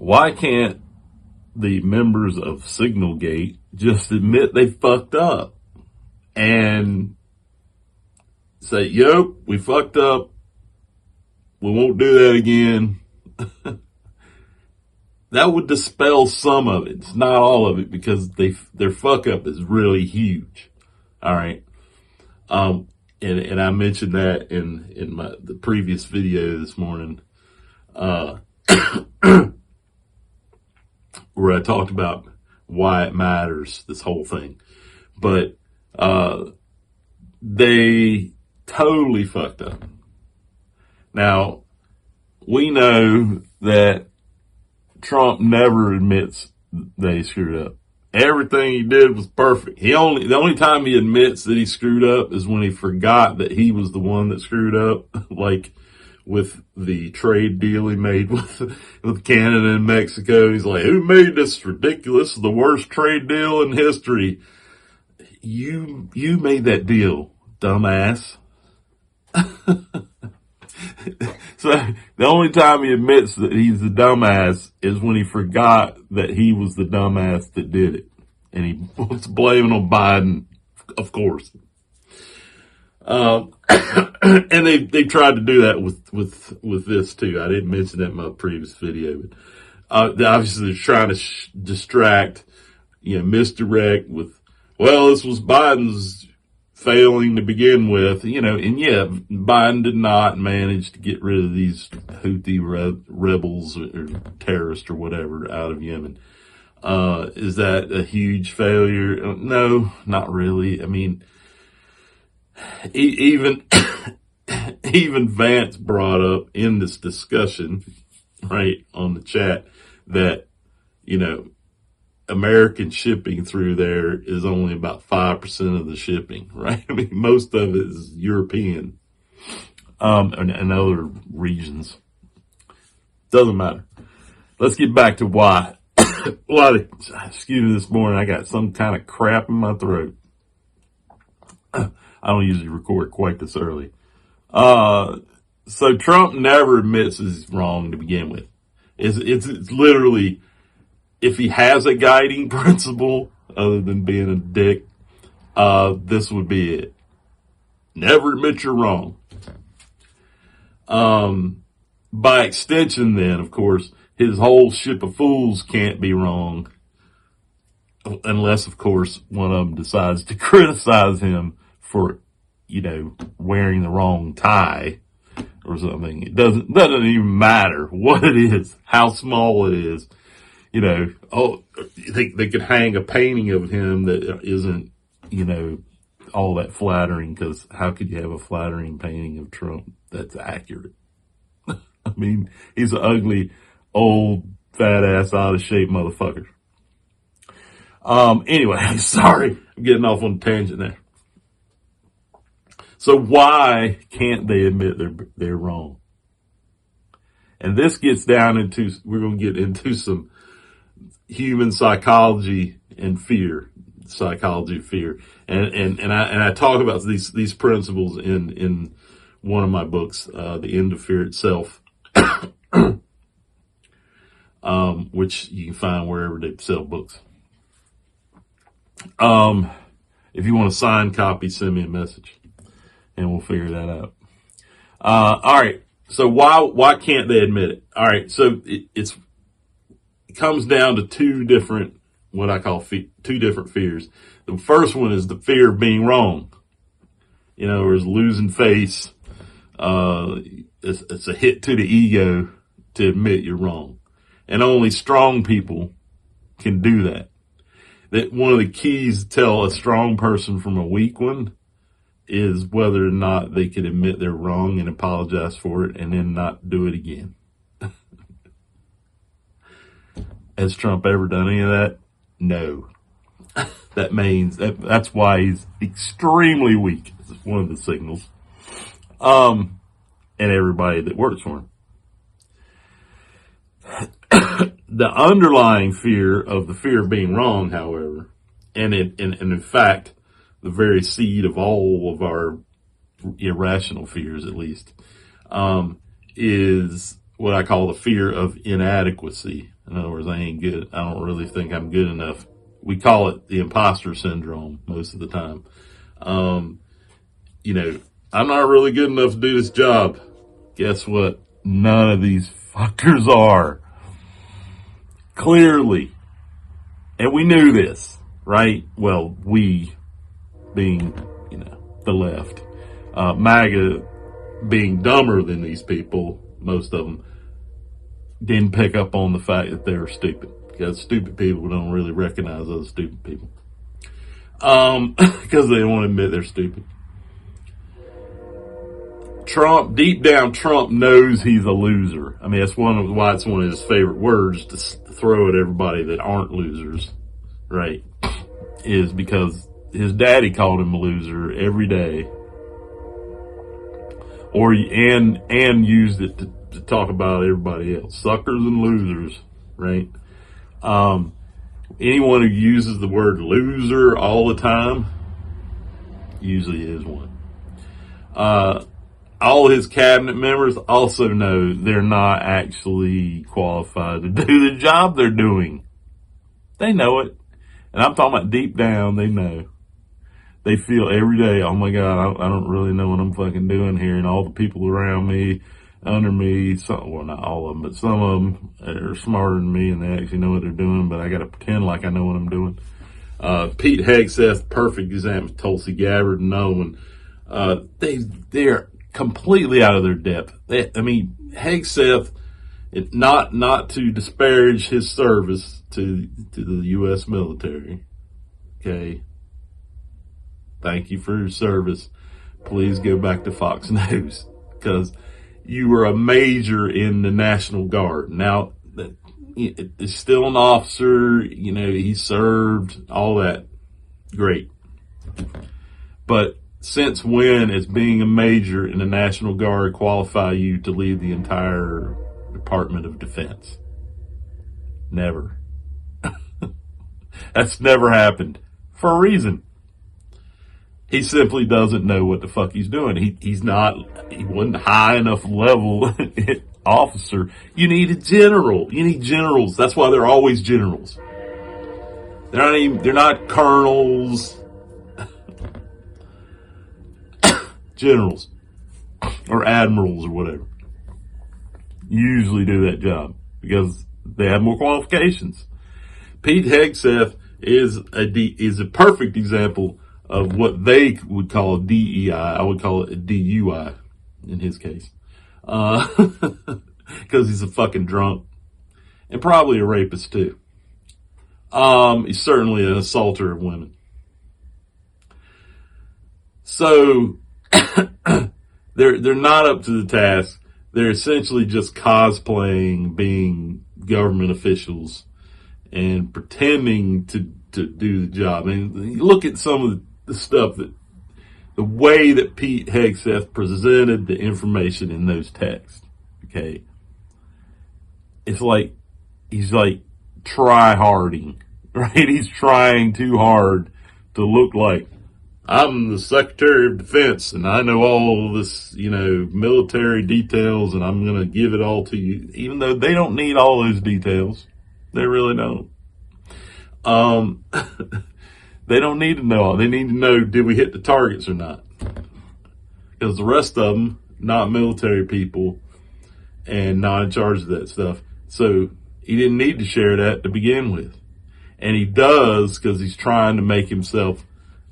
why can't the members of SIGNALGATE just admit they fucked up and say, yep, we fucked up. We won't do that again. That would dispel some of it. It's not all of it, because their fuck up is really huge. All right. And I mentioned that in the previous video this morning, where I talked about why it matters, this whole thing. But, they totally fucked up. Now, we know that Trump never admits they screwed up. Everything he did was perfect. The only time he admits that he screwed up is when he forgot that he was the one that screwed up, like with the trade deal he made with Canada and Mexico. He's like, who made this ridiculous, the worst trade deal in history? You made that deal, dumbass. So the only time he admits that he's the dumbass is when he forgot that he was the dumbass that did it. And he was blaming on Biden, of course. And they tried to do that with this too. I didn't mention that in my previous video, but obviously they're trying to distract, misdirect with, well, this was Biden's failing to begin with, and yeah, Biden did not manage to get rid of these Houthi rebels or terrorists or whatever out of Yemen. Is that a huge failure? No, not really. I mean, even Vance brought up in this discussion, right, on the chat, that, American shipping through there is only about 5% of the shipping, right? I mean, most of it is European, and other regions. Doesn't matter. Let's get back to why. Excuse me, this morning I got some kind of crap in my throat. I don't usually record quite this early. So Trump never admits he's wrong to begin with. It's literally, if he has a guiding principle other than being a dick, this would be it. Never admit you're wrong. By extension then, of course, his whole ship of fools can't be wrong, unless, of course, one of them decides to criticize him for, wearing the wrong tie or something. It doesn't even matter what it is, how small it is. They could hang a painting of him that isn't, all that flattering, because how could you have a flattering painting of Trump that's accurate? I mean, he's an ugly, old, fat ass, out of shape motherfucker. Anyway, sorry, I'm getting off on a tangent there. So why can't they admit they're wrong? And this gets down into, we're going to get into some human psychology and fear, psychology of fear. And I talk about these principles in one of my books, The End of Fear Itself, which you can find wherever they sell books. If you want a signed copy, send me a message and we'll figure that out. All right. So why can't they admit it? All right. So it comes down to two different, what I call two different fears. The first one is the fear of being wrong. Or is losing face. It's a hit to the ego to admit you're wrong. And only strong people can do that. That one of the keys to tell a strong person from a weak one is whether or not they can admit they're wrong and apologize for it and then not do it again. Has Trump ever done any of that? No. That means that's why he's extremely weak. It's one of the signals. And everybody that works for him. The underlying fear of the fear of being wrong, however, and in fact, the very seed of all of our irrational fears, at least, is what I call the fear of inadequacy. In other words, I ain't good. I don't really think I'm good enough. We call it the imposter syndrome most of the time. You know, I'm not really good enough to do this job. Guess what? None of these fuckers are. Clearly. And we knew this, right? Well, we being, you know, the left. MAGA being dumber than these people, most of them, didn't pick up on the fact that they were stupid. Because stupid people don't really recognize other stupid people. Because they don't want to admit they're stupid. Trump, deep down, Trump knows he's a loser. I mean, that's why it's one of his favorite words to throw at everybody that aren't losers, right? Is because his daddy called him a loser every day, and used it to talk about everybody else, suckers and losers, right? Anyone who uses the word loser all the time usually is one. All his cabinet members also know they're not actually qualified to do the job they're doing. They know it. And I'm talking about deep down, they know. They feel every day, oh my God, I don't really know what I'm fucking doing here. And all the people around me, under me, well, not all of them, but some of them are smarter than me and they actually know what they're doing, but I got to pretend like I know what I'm doing. Pete Hegseth, perfect example, Tulsi Gabbard, and another one. They're completely out of their depth. Hegseth, not to disparage his service to the U.S. military. Okay. Thank you for your service. Please go back to Fox News because you were a major in the National Guard. Now, it's still an officer, you know, he served, all that. Great. But since when is being a major in the National Guard qualify you to lead the entire Department of Defense? Never. That's never happened. For a reason. He simply doesn't know what the fuck he's doing. He wasn't high enough level officer. You need a general. You need generals. That's why they're always generals. They're not colonels. Generals. Or admirals or whatever. Usually do that job because they have more qualifications. Pete Hegseth is a perfect example of what they would call DEI. I would call it a DUI in his case. Because he's a fucking drunk. And probably a rapist too. He's certainly an assaulter of women. So, they're not up to the task. They're essentially just cosplaying being government officials and pretending to do the job. And look at some of the stuff the way that Pete Hegseth presented the information in those texts. Okay. It's like, he's like try-harding, right? He's trying too hard to look like, I'm the Secretary of Defense and I know all this, you know, military details and I'm going to give it all to you, even though they don't need all those details. They really don't. They don't need to know. They need to know, did we hit the targets or not? Because the rest of them, not military people and not in charge of that stuff. So he didn't need to share that to begin with. And he does because he's trying to make himself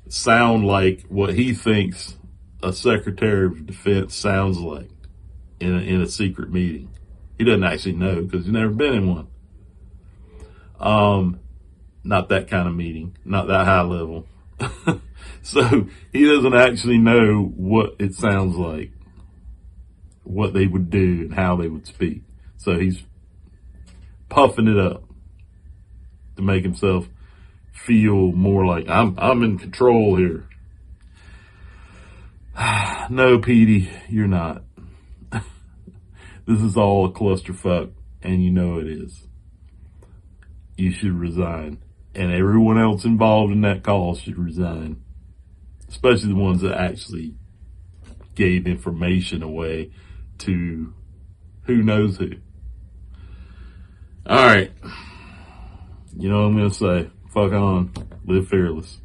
sound like what he thinks a Secretary of Defense sounds like in a secret meeting. He doesn't actually know because he's never been in one. Not that kind of meeting, not that high level. So he doesn't actually know what it sounds like, what they would do and how they would speak. So he's puffing it up to make himself feel more like I'm in control here. No, Petey, you're not. This is all a clusterfuck, and you know it is. You should resign. And everyone else involved in that call should resign. Especially the ones that actually gave information away to who knows who. All right. You know what I'm going to say. Fuck on. Live fearless.